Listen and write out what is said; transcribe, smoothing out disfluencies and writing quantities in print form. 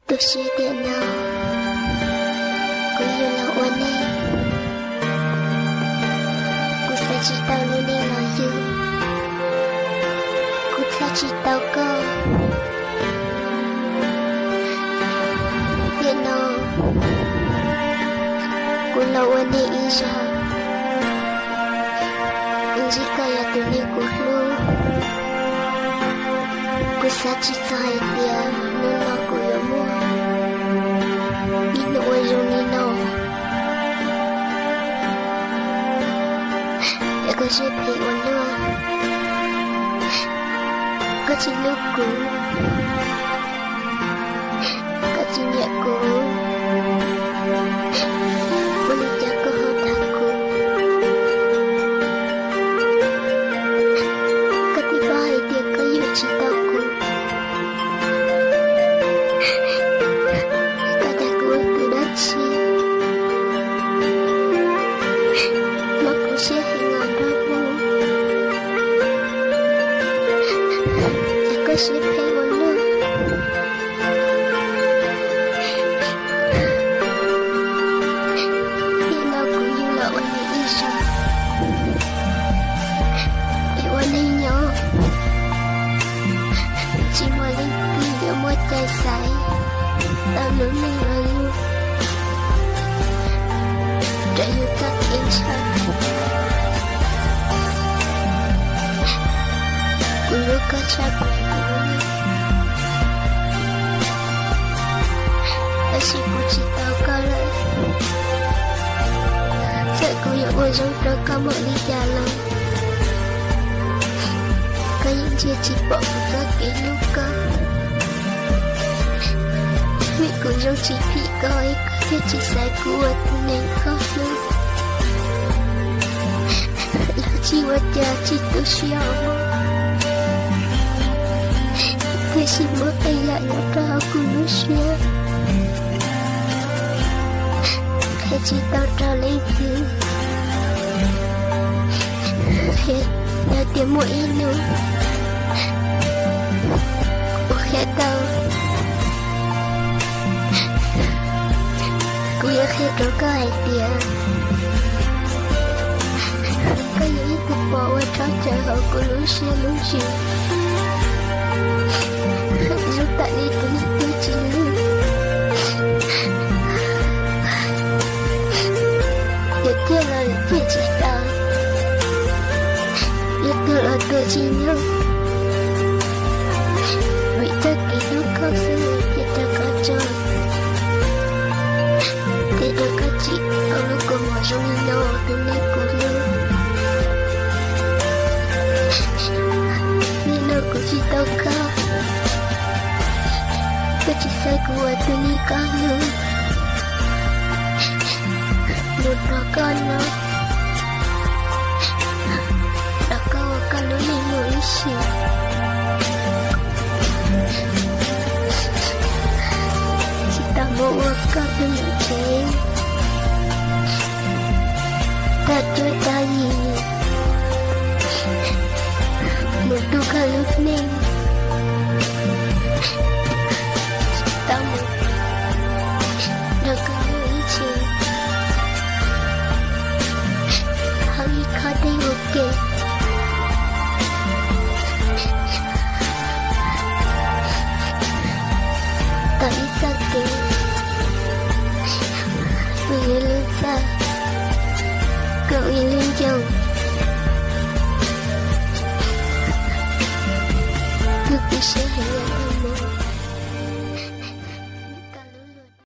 多些电脑，我有了我呢，我才知道了你了有，我才知道个电脑，我了我呢一下，jika ya tunikulu, ku satisfy dia nuna kuyamu, ino wajunino, ya kashipi wano, kachiluku, kachinyaku, bulutyaku hotaku. Cintaku, padaku terdaci, manusia hingga damu. Aku siapa walau, bila aku yula wani isha, iwaninya. Chỉ mà linh tinh giữa một trái sái tao lớn mình là yêu trái yêu các em chân của lúc có cha của mình ta chỉ của chị tao có lợi sợ cô yêu ôi dấu đó có một ly trà lòng có những chia chỉ bỏ một các cái lúc có vì cô dâu chỉ bị coi có thể chỉ sai của nên khó luôn là chỉ vật cha chỉ tôi xíu thế xin mỗi tay lại nó ra của nó xíu thế chỉ tao ra lấy thứ thế là tiếng mũi nữa Ủa tao Cô yêu khi đó có ai tìa Có những ý cực bỏ qua trò chờ hậu của lũ xe lũ chiều Lúc tại đi tôi chỉ lưu Giờ kia là kia chỉ tao Giờ kia là tôi chỉ lưu Vì tất kỳ lúc có sự thì ta có cho Thì ta có chị ở lúc cô mở trong nhau tôi nên cô lưu Vì nó của chị tao có Tôi chỉ sai của tôi đi có lưu Một đó con nó Đó con nó đi ngồi xỉu Mau wakaf dengan ceng Tak tertayi Mutu kaluk neng Tamu Dah kamu icing Hari kadang okey Tak sakit Vì lên xa Cậu yên lên chồng Cứ cứ sẽ hẹn